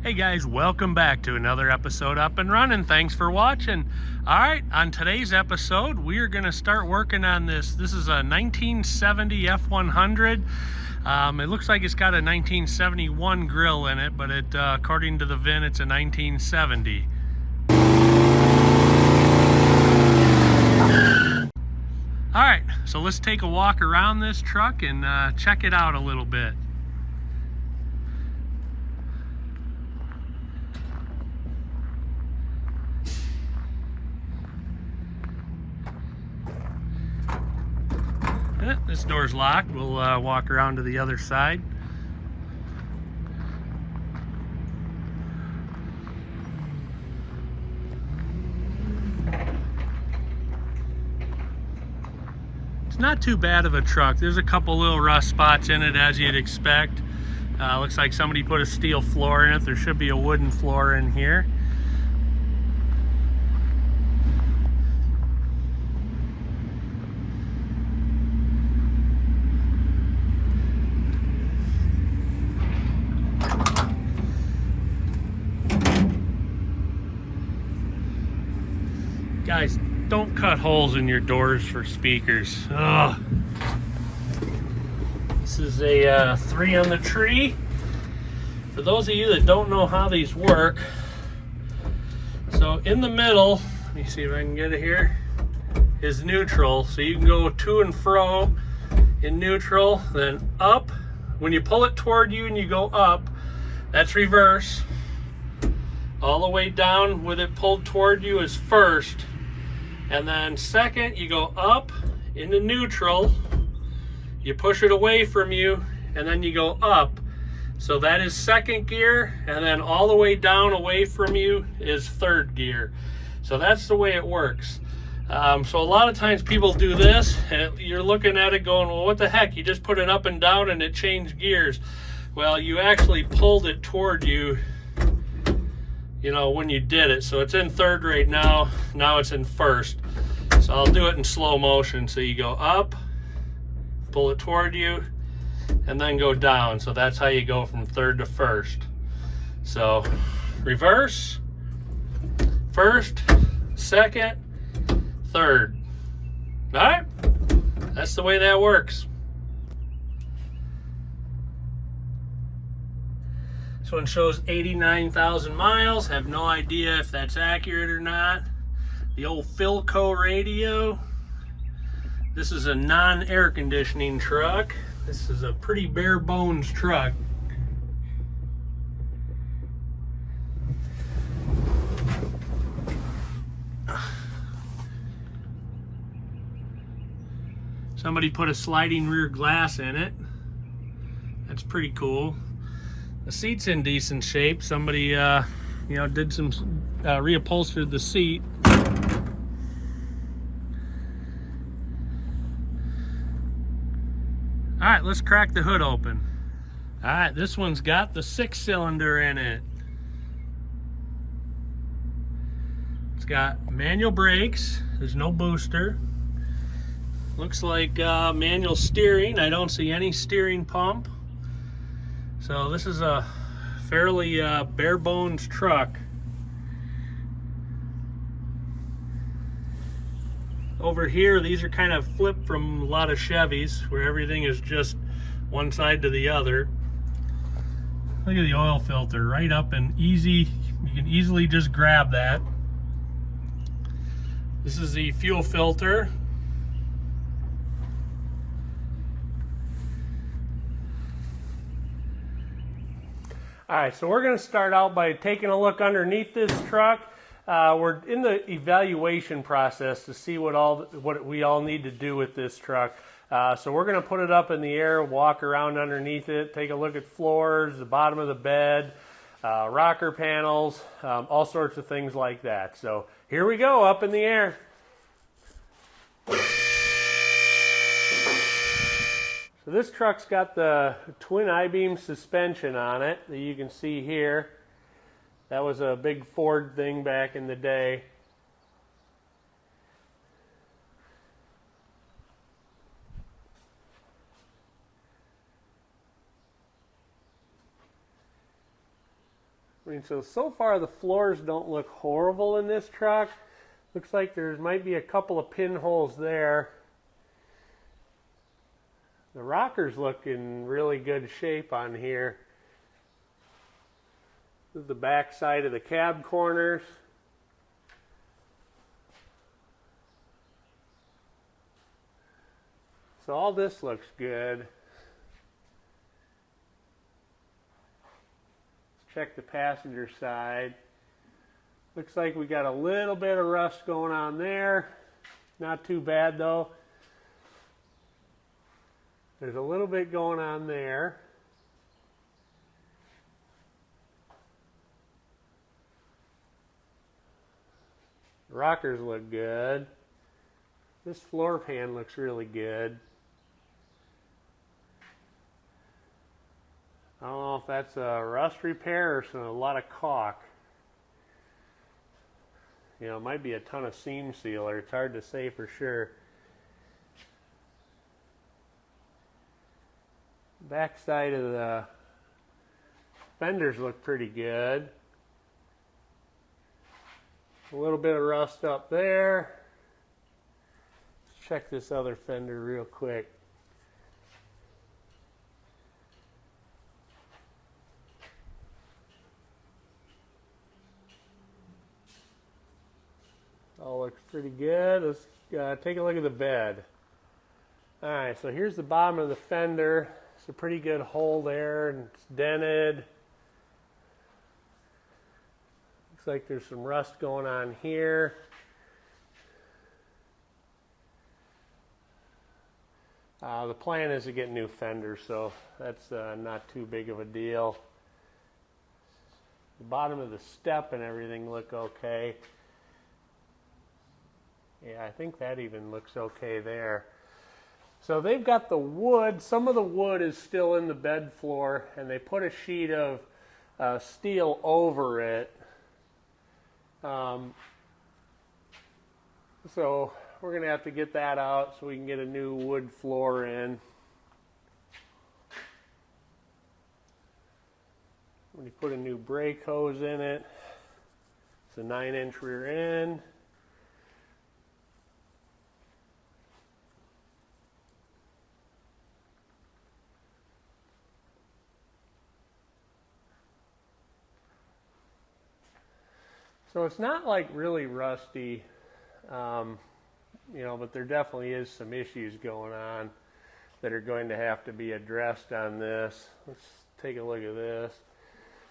Hey guys, welcome back to another episode Up and Running. Thanks for watching. All right, on today's episode, we are going to start working on this. This is a 1970 F100. It looks like it's got a 1971 grill in it, but according to the VIN, it's a 1970. All right, so let's take a walk around this truck and check it out a little bit. This door's locked. We'll walk around to the other side. It's not too bad of a truck. There's a couple little rust spots in it, as you'd expect. Looks like somebody put a steel floor in it. There should be a wooden floor in here. Guys, don't cut holes in your doors for speakers. Ugh. This is a 3 on the tree. For those of you that don't know how these work, so in the middle, let me see if I can get it here, is neutral. So you can go to and fro in neutral, then up. When you pull it toward you and you go up, that's reverse. All the way down with it pulled toward you is first. And then second, you go up into neutral, you push it away from you, and then you go up. So that is second gear, and then all the way down away from you is third gear. So that's the way it works. So a lot of times people do this, and you're looking at it going, well, what the heck? You just put it up and down and it changed gears. Well, you actually pulled it toward you, you know, when you did it. So it's in third right now. Now it's in first. So I'll do it in slow motion. So you go up, pull it toward you, and then go down. So that's how you go from third to first. So reverse, first, second, third. All right, that's the way that works. This one shows 89,000 miles. Have no idea if that's accurate or not. The old Philco radio. This is a non-air conditioning truck. This is a pretty bare bones truck. Somebody put a sliding rear glass in it. That's pretty cool. The seat's in decent shape. Somebody, did some reupholstered the seat. All right, let's crack the hood open. All right, this one's got the 6-cylinder in it. It's got manual brakes. There's no booster. Looks like manual steering. I don't see any steering pump. So this is a fairly bare bones truck. Over here, these are kind of flipped from a lot of Chevys, where everything is just one side to the other. Look at the oil filter, right up and easy. You can easily just grab that. This is the fuel filter. All right, so we're going to start out by taking a look underneath this truck. We're in the evaluation process to see what we all need to do with this truck. So we're going to put it up in the air, walk around underneath it, take a look at floors, the bottom of the bed, rocker panels, all sorts of things like that. So here we go, up in the air. So this truck's got the twin I-beam suspension on it that you can see here. That was a big Ford thing back in the day. I mean, so far the floors don't look horrible in this truck. Looks like there might be a couple of pinholes there. The rockers look in really good shape on here. This is the back side of the cab corners. So all this looks good. Let's check the passenger side. Looks like we got a little bit of rust going on there. Not too bad though. There's a little bit going on there. The rockers look good. This floor pan looks really good. I don't know if that's a rust repair or a lot of caulk. You know, it might be a ton of seam sealer. It's hard to say for sure. Back side of the fenders look pretty good. A little bit of rust up there. Let's check this other fender real quick. All looks pretty good. Let's take a look at the bed. Alright, so here's the bottom of the fender. It's a pretty good hole there, and it's dented. Looks like there's some rust going on here. The plan is to get new fenders, so that's not too big of a deal. The bottom of the step and everything look okay. Yeah, I think that even looks okay there. So they've got the wood. Some of the wood is still in the bed floor, and they put a sheet of steel over it. So we're going to have to get that out so we can get a new wood floor in. When you put a new brake hose in it, it's a 9-inch rear end. So it's not like really rusty, you know, but there definitely is some issues going on that are going to have to be addressed on this. Let's take a look at this.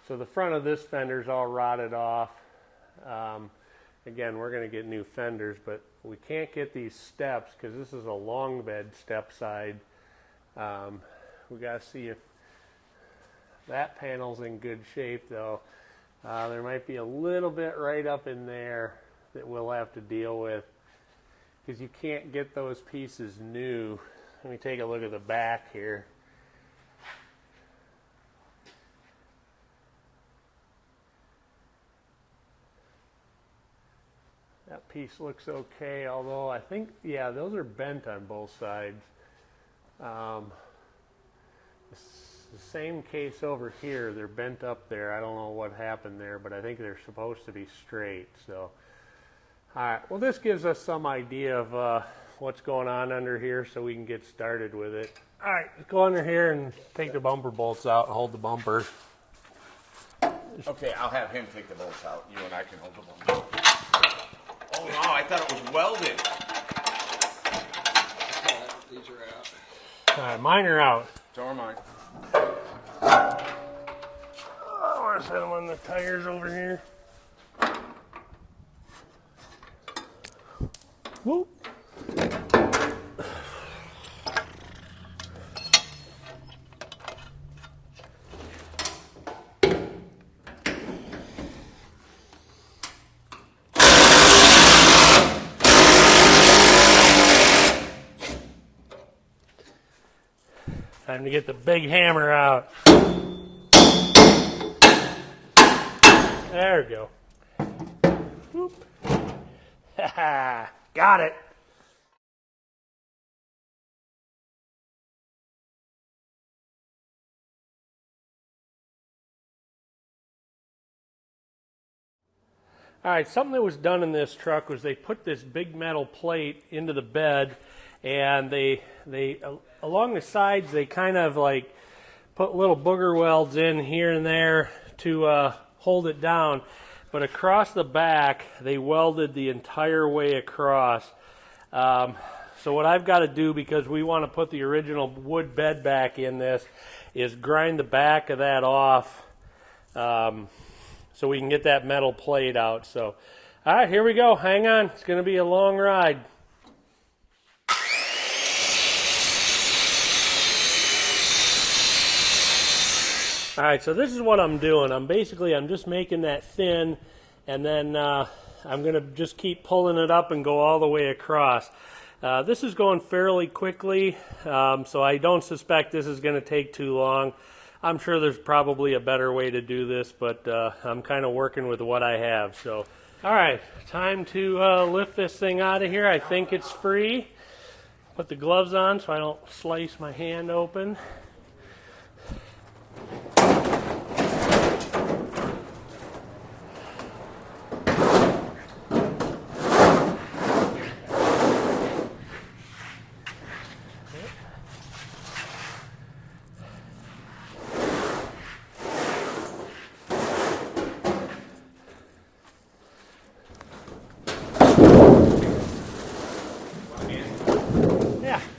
So the front of this fender is all rotted off. Again, we're going to get new fenders, but we can't get these steps because this is a long bed step side. We got to see if that panel's in good shape though. There might be a little bit right up in there that we'll have to deal with because you can't get those pieces new. Let me take a look at the back here. That piece looks okay, although I think, yeah, those are bent on both sides. The same case over here, they're bent up there. I don't know what happened there, but I think they're supposed to be straight. So, all right, well, this gives us some idea of what's going on under here so we can get started with it. All right, let's go under here and take the bumper bolts out and hold the bumper. Okay, I'll have him take the bolts out. You and I can hold the bumper. Oh, no, I thought it was welded. These are out. All right, mine are out. So are mine. I want to set them on the tires over here. Whoop. Time to get the big hammer out. There we go. Whoop. Got it. All right, something that was done in this truck was they put this big metal plate into the bed, and they along the sides they kind of like put little booger welds in here and there to hold it down, but across the back they welded the entire way across. So what I've got to do, because we want to put the original wood bed back in this, is grind the back of that off so we can get that metal plate out. So, all right, here we go. Hang on. It's going to be a long ride. All right, so this is what I'm doing. I'm just making that thin, and then I'm going to just keep pulling it up and go all the way across. This is going fairly quickly, so I don't suspect this is going to take too long. I'm sure there's probably a better way to do this, but I'm kind of working with what I have. So, all right, time to lift this thing out of here. I think it's free. Put the gloves on so I don't slice my hand open.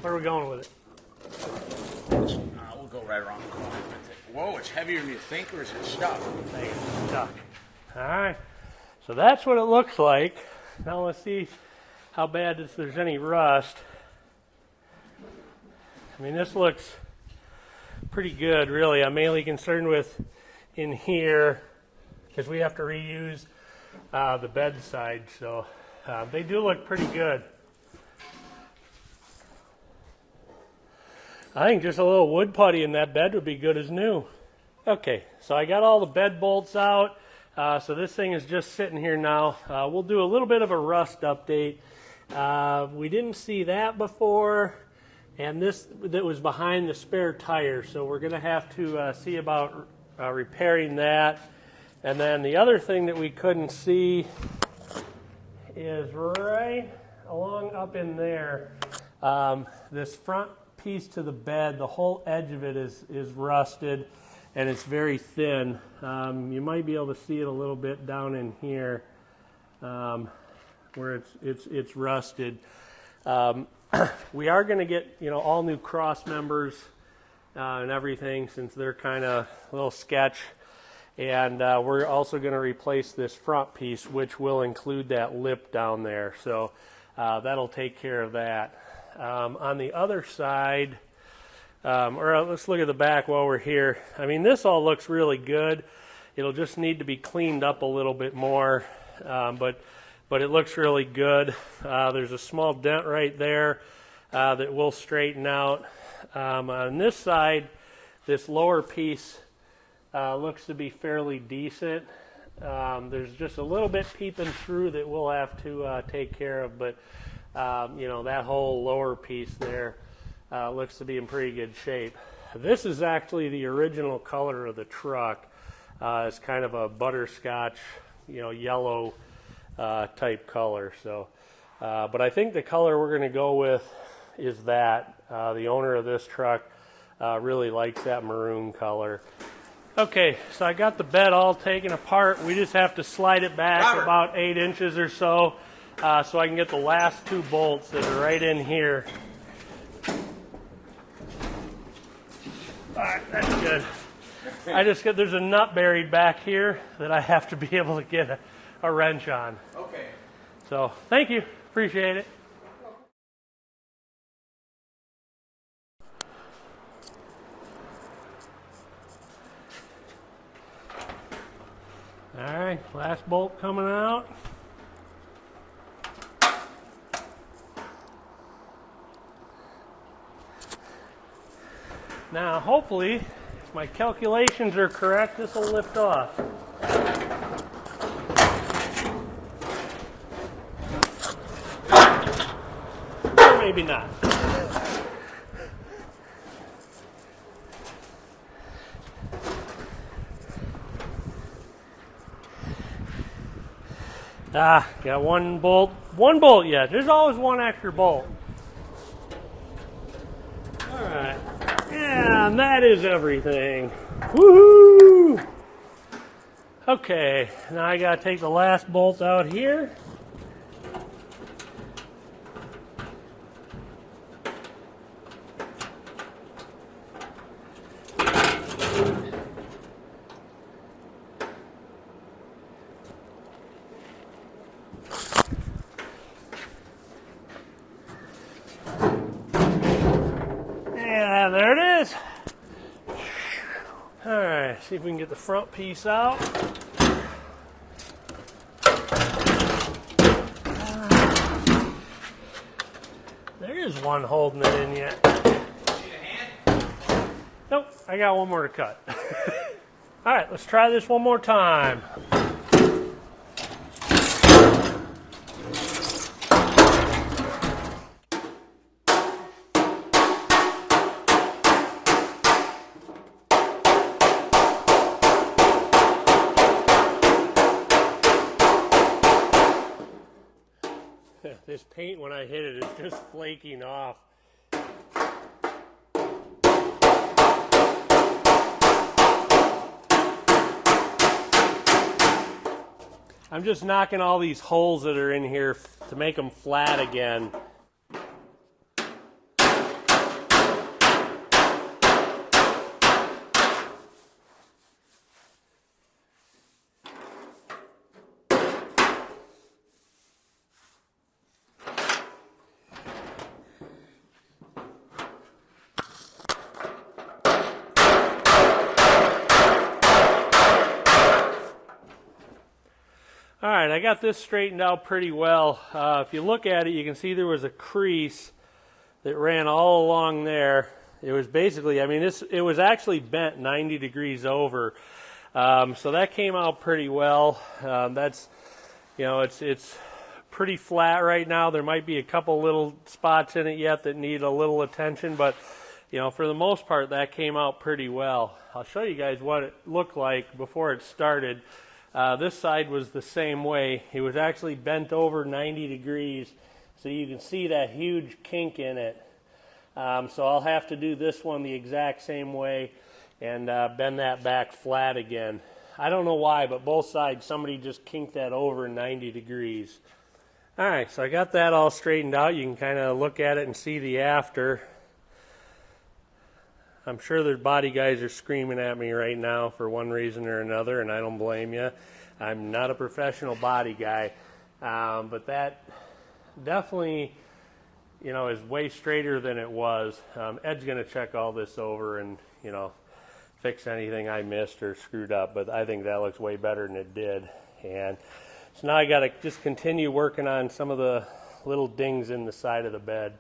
Where are we going with it? We'll go right around the corner with it. Whoa, it's heavier than you think, or is it stuck? It's stuck. All right, so that's what it looks like. Now let's see how bad if there's any rust. I mean, this looks pretty good, really. I'm mainly concerned with in here because we have to reuse the bed side, so they do look pretty good. I think just a little wood putty in that bed would be good as new. Okay, so I got all the bed bolts out. So this thing is just sitting here now. We'll do a little bit of a rust update. We didn't see that before, and that was behind the spare tire. So we're going to have to see about repairing that. And then the other thing that we couldn't see is right along up in there. This front piece to the bed, the whole edge of it is rusted, and it's very thin. You might be able to see it a little bit down in here where it's rusted. We are going to get all new cross members and everything, since they're kind of a little sketch, and we're also going to replace this front piece, which will include that lip down there, so that'll take care of that. On the other side, or let's look at the back while we're here. I mean, this all looks really good. It'll just need to be cleaned up a little bit more, but it looks really good. There's a small dent right there that we'll straighten out. On this side, this lower piece looks to be fairly decent. There's just a little bit peeping through that we'll have to take care of, but that whole lower piece there looks to be in pretty good shape. This is actually the original color of the truck. It's kind of a butterscotch, yellow type color. So, but I think the color we're going to go with is that. The owner of this truck really likes that maroon color. Okay, so I got the bed all taken apart. We just have to slide it back about 8 inches or so. So I can get the last 2 bolts that are right in here. All right, that's good. There's a nut buried back here that I have to be able to get a wrench on. Okay. So thank you, appreciate it. All right, last bolt coming out. Now, hopefully, if my calculations are correct, this will lift off. Or maybe not. Got one bolt yet. There's always one extra bolt. All right, and that is everything. Woohoo! Okay, now I gotta take the last bolt out here. And there it is. All right, see if we can get the front piece out. There is one holding it in yet. Need a hand? Nope, I got one more to cut. All right, let's try this one more time. This paint, when I hit it, is just flaking off. I'm just knocking all these holes that are in here to make them flat again. All right, I got this straightened out pretty well. If you look at it, you can see there was a crease that ran all along there. It was basically, I mean, it was actually bent 90 degrees over. So that came out pretty well. That's, you know, it's pretty flat right now. There might be a couple little spots in it yet that need a little attention, but, you know, for the most part, that came out pretty well. I'll show you guys what it looked like before it started. This side was the same way. It was actually bent over 90 degrees, so you can see that huge kink in it. So I'll have to do this one the exact same way and bend that back flat again. I don't know why, but both sides, somebody just kinked that over 90 degrees. All right, so I got that all straightened out. You can kind of look at it and see the after. I'm sure there's body guys are screaming at me right now for one reason or another, and I don't blame you. I'm not a professional body guy, but that definitely, you know, is way straighter than it was. Ed's going to check all this over and, you know, fix anything I missed or screwed up, but I think that looks way better than it did. And so now I got to just continue working on some of the little dings in the side of the bed.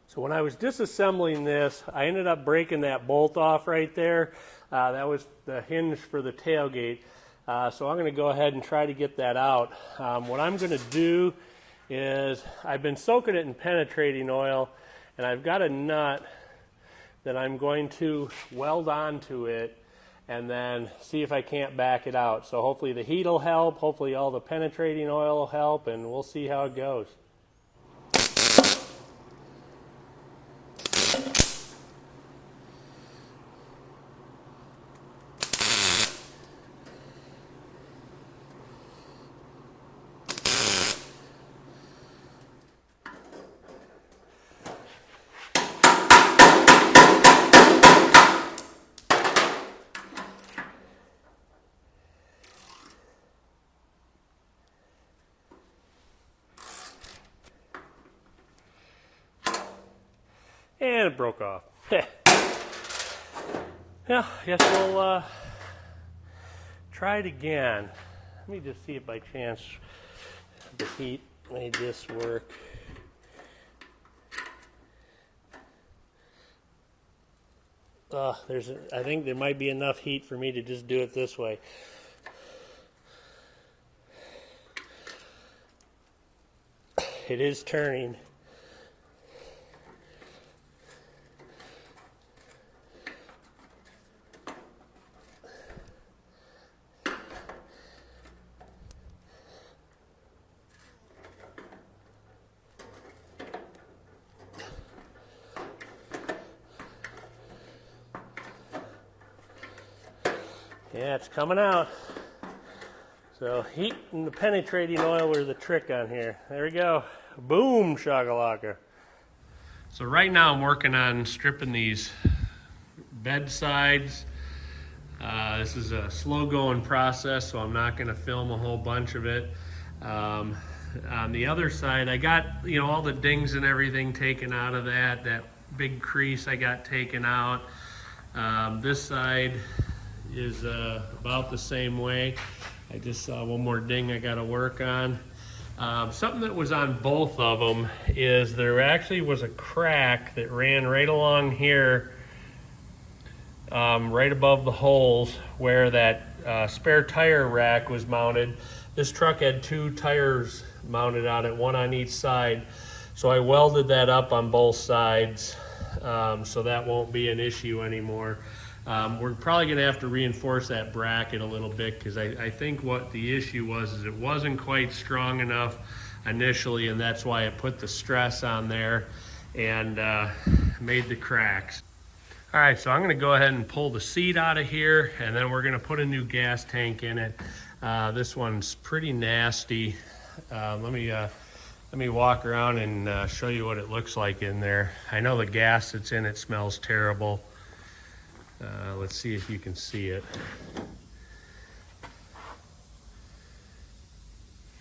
So when I was disassembling this, I ended up breaking that bolt off right there. That was the hinge for the tailgate. So I'm going to go ahead and try to get that out. What I'm going to do is I've been soaking it in penetrating oil, and I've got a nut that I'm going to weld onto it and then see if I can't back it out. So hopefully the heat will help, hopefully all the penetrating oil will help, and we'll see how it goes. And it broke off. Yeah, I guess we'll try it again. Let me just see if by chance the heat made this work. I think there might be enough heat for me to just do it this way. It is turning. Yeah, it's coming out. So heat and the penetrating oil were the trick on here. There we go. Boom, shakalaka. So right now I'm working on stripping these bed sides. This is a slow going process, so I'm not going to film a whole bunch of it. On the other side, I got, you know, all the dings and everything taken out of that. That big crease I got taken out. This side is about the same way. I just saw one more ding I got to work on. Something that was on both of them is there actually was a crack that ran right along here, right above the holes where that spare tire rack was mounted. This truck had 2 tires mounted on it, one on each side. So I welded that up on both sides, so that won't be an issue anymore. We're probably going to have to reinforce that bracket a little bit, because I think what the issue was is it wasn't quite strong enough initially, and that's why it put the stress on there and made the cracks. All right, so I'm going to go ahead and pull the seat out of here, and then we're going to put a new gas tank in it. This one's pretty nasty. Let me walk around and show you what it looks like in there. I know the gas that's in it smells terrible. Let's see if you can see it.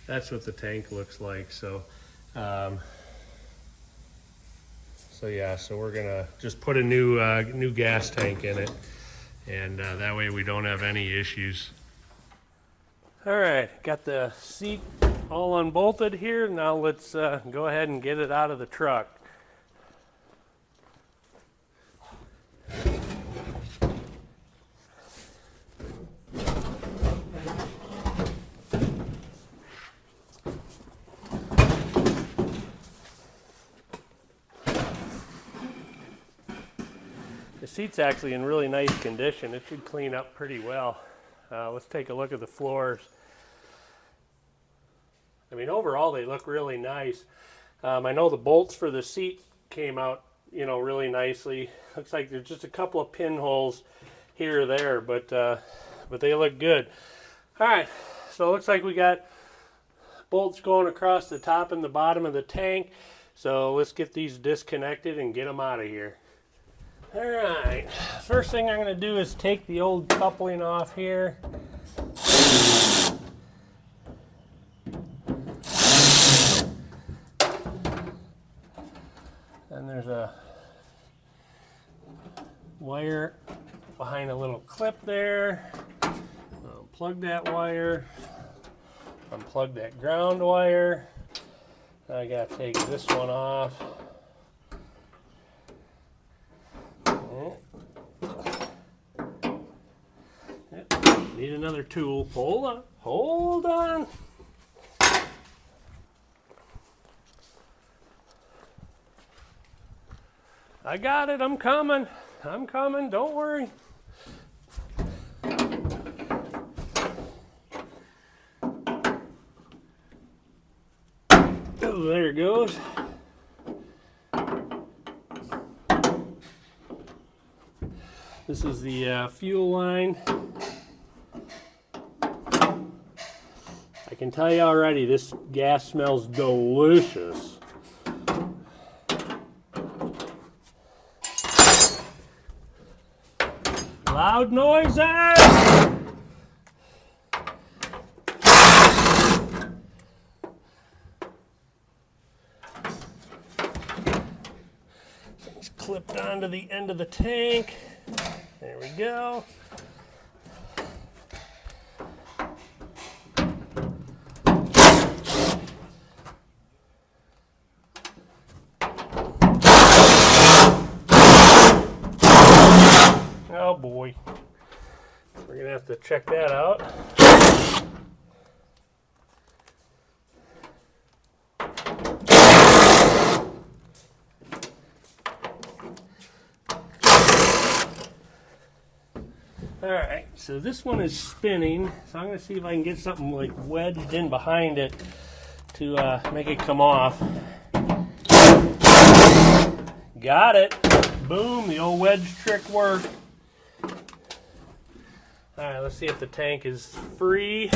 That's what the tank looks like. So yeah, so we're gonna just put a new gas tank in it, and that way we don't have any issues. All right, got the seat all unbolted here. Now let's go ahead and get it out of the truck. The seat's actually in really nice condition. It should clean up pretty well. Let's take a look at the floors. I mean, overall they look really nice. I know the bolts for the seat came out, you know, really nicely. Looks like there's just a couple of pinholes here or there, but they look good. All right, so it looks like we got bolts going across the top and the bottom of the tank. So let's get these disconnected and get them out of here. All right, first thing I'm going to do is take the old coupling off here. And there's a wire behind a little clip there. Unplug that wire. Unplug that ground wire. I got to take this one off. Need another tool. Hold on. Hold on. I got it. I'm coming. I'm coming. Don't worry. Oh, there it goes. This is the fuel line. I can tell you already, this gas smells delicious. Loud noises! It's clipped onto the end of the tank. There we go. Oh boy. We're gonna have to check that out. Alright, so this one is spinning, so I'm going to see if I can get something like wedged in behind it to make it come off. Got it! Boom, the old wedge trick worked. Alright, let's see if the tank is free.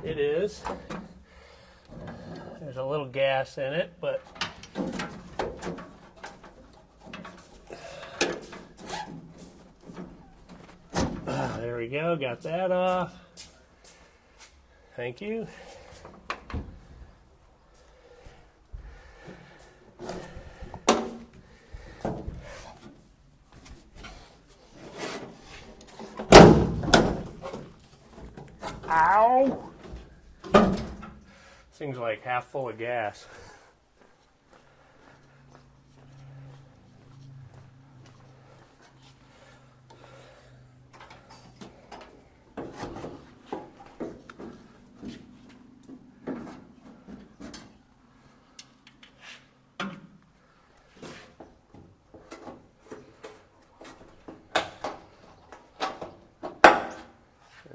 It is. There's a little gas in it, but there we go, got that off. Thank you. Ow! This thing's like half full of gas.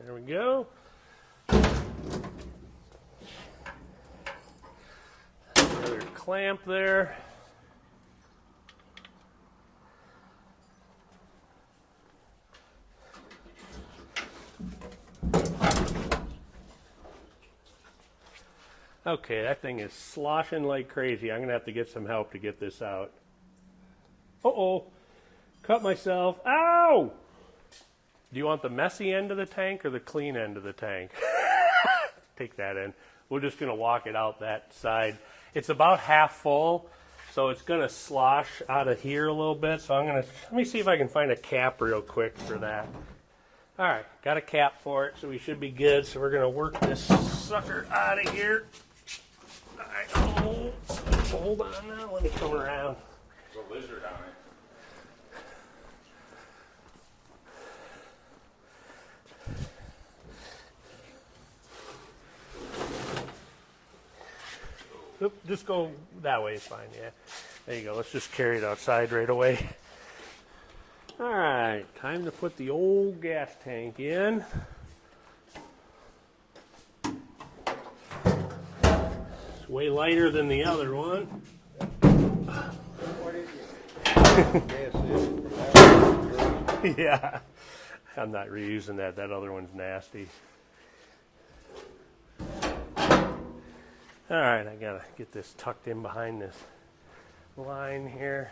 There we go. Another clamp there. Okay, that thing is sloshing like crazy. I'm going to have to get some help to get this out. Uh-oh. Cut myself. Ow! Do you want the messy end of the tank or the clean end of the tank? Take that in. We're just going to walk it out that side. It's about half full, so it's going to slosh out of here a little bit. So I'm going to, let me see if I can find a cap real quick for that. All right, got a cap for it, so we should be good. So we're going to work this sucker out of here. All right, hold on now. Let me come around. There's a lizard on it. Oop, just go that way, it's fine, yeah. There you go, let's just carry it outside right away. All right, time to put the old gas tank in. It's way lighter than the other one. What is it? Yeah, I'm not reusing that. That other one's nasty. All right, I gotta get this tucked in behind this line here.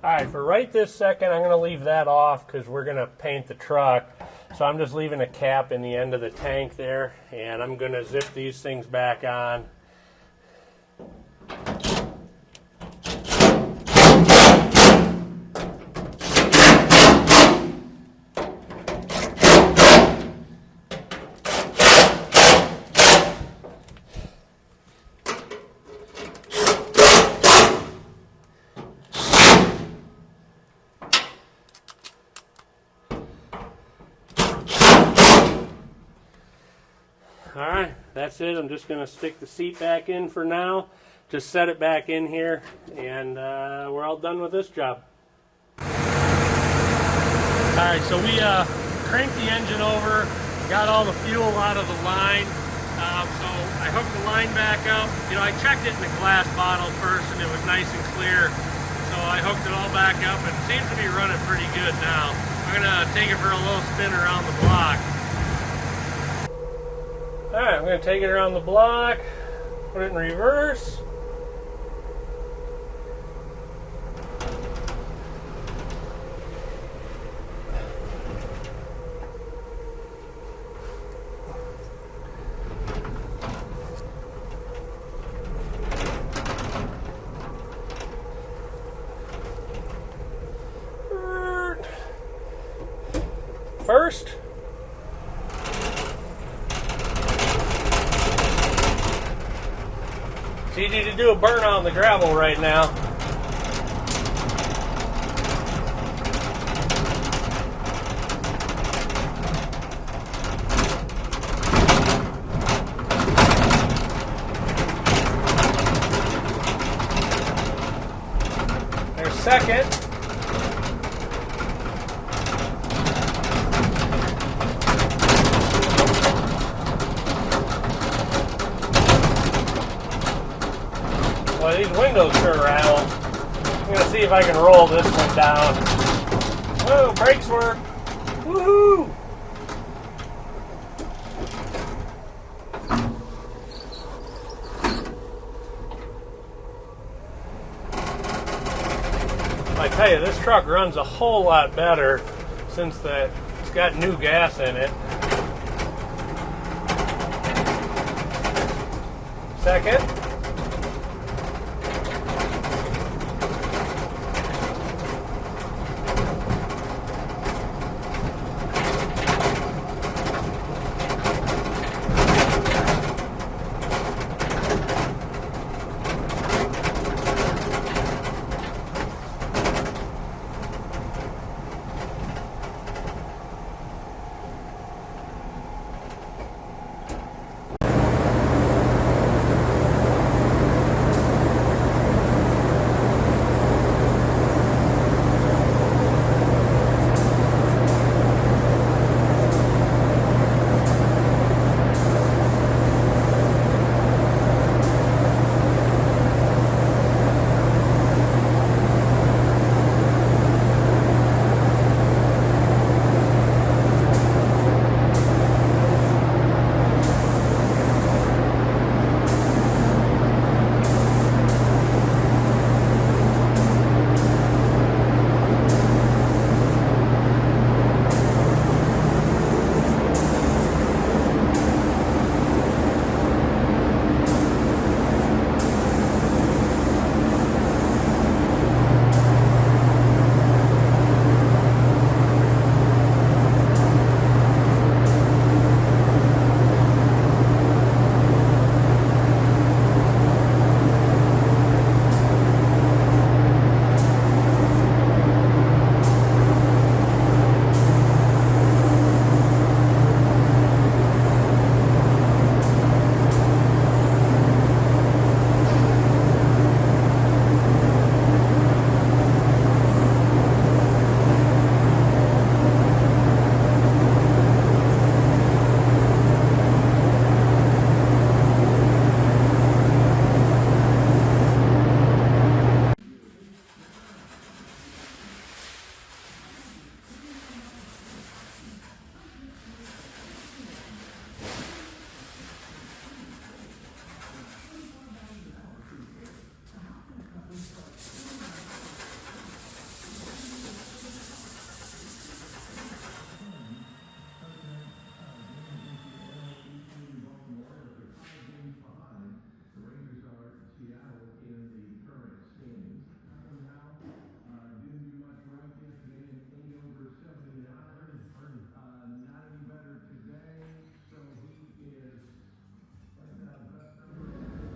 All right, for right this second, I'm going to leave that off because we're going to paint the truck. So I'm just leaving a cap in the end of the tank there, and I'm going to zip these things back on. All right, that's it. I'm just going to stick the seat back in for now. Just set it back in here, and we're all done with this job. All right, so we cranked the engine over, got all the fuel out of the line. So I hooked the line back up. You know, I checked it in the glass bottle first, and it was nice and clear. So I hooked it all back up, and it seems to be running pretty good now. I'm going to take it for a little spin around the block. Alright, I'm going to take it around the block, put it in reverse. First. It's easy to do a burn on the gravel right now. second. Well, these windows sure rattle. I'm gonna see if I can roll this one down. Whoa, brakes work. Woohoo! I tell you, this truck runs a whole lot better since it's got new gas in it. Second.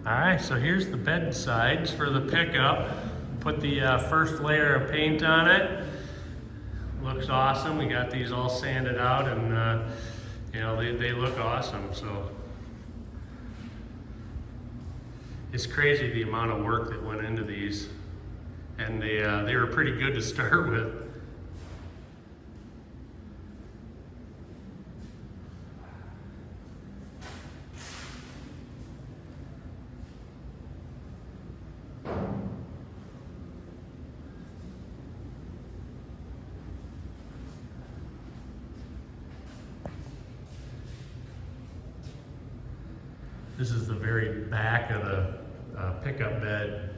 All right, so here's the bed sides for the pickup. Put the first layer of paint on it. Looks awesome. We got these all sanded out, and you know, they look awesome. So it's crazy the amount of work that went into these, and they were pretty good to start with. This is the very back of the pickup bed.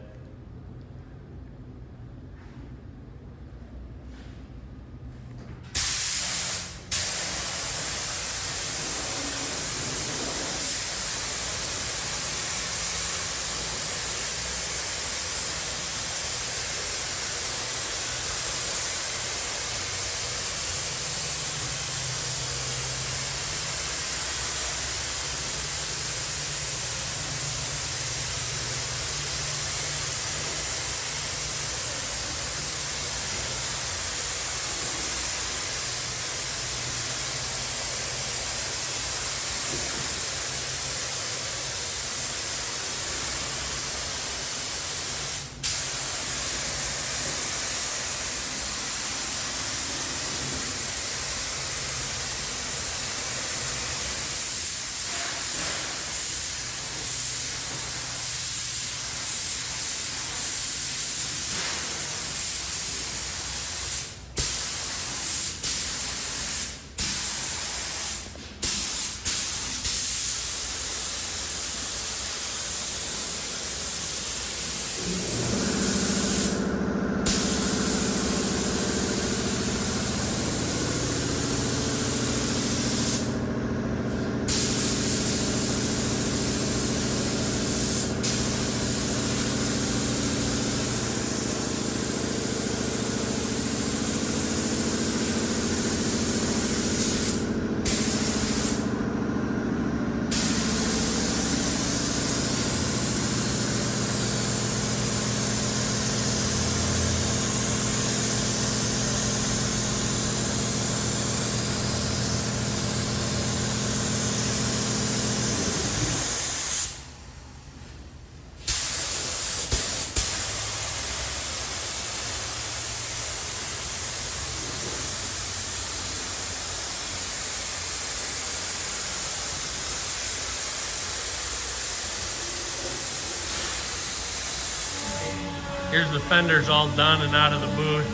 Here's the fenders all done and out of the booth.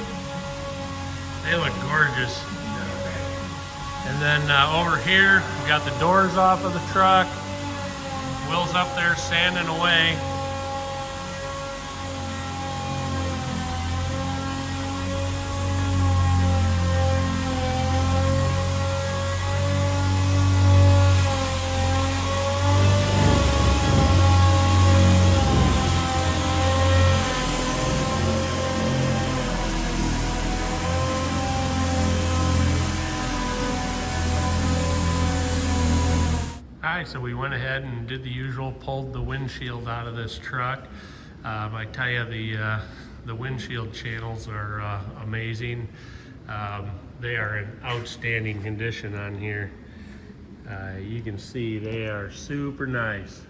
They look gorgeous. And then over here, we got the doors off of the truck. Will's up there sanding away. Alright, so we went ahead and did the usual, pulled the windshield out of this truck. I tell you, the windshield channels are amazing. They are in outstanding condition on here. You can see they are super nice.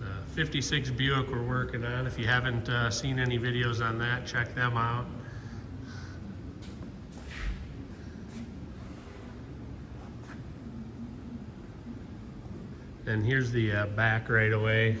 The 56 Buick we're working on. If you haven't seen any videos on that, check them out. And here's the back right away.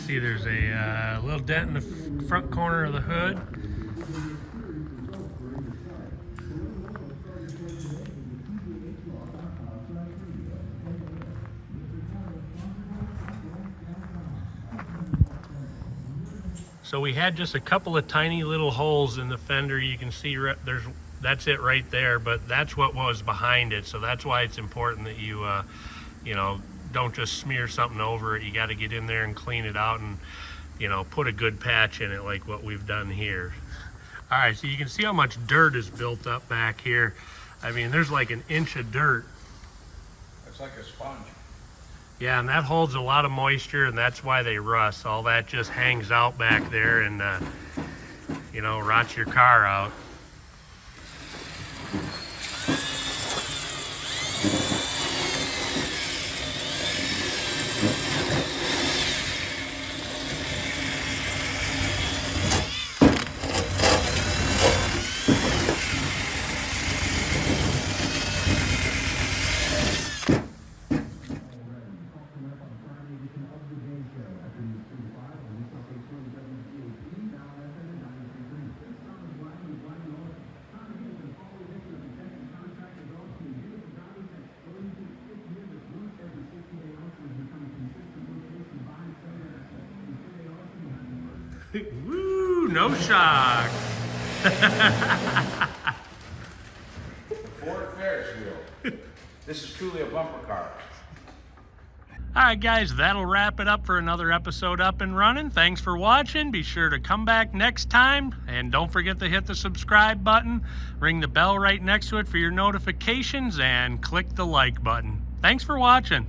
See, there's a little dent in the front corner of the hood. So we had just a couple of tiny little holes in the fender. You can see that's it right there, but that's what was behind it. So that's why it's important that you, you know, don't just smear something over it. You got to get in there and clean it out and, you know, put a good patch in it like what we've done here. All right, so you can see how much dirt is built up back here. I mean, there's like an inch of dirt. It's like a sponge. Yeah, and that holds a lot of moisture, and that's why they rust. All that just hangs out back there and, you know, rots your car out. Woo, no shock. Ford Ferris wheel. This is truly a bumper car. All right, guys, that'll wrap it up for another episode Up and Running. Thanks for watching. Be sure to come back next time. And don't forget to hit the subscribe button, ring the bell right next to it for your notifications, and click the like button. Thanks for watching.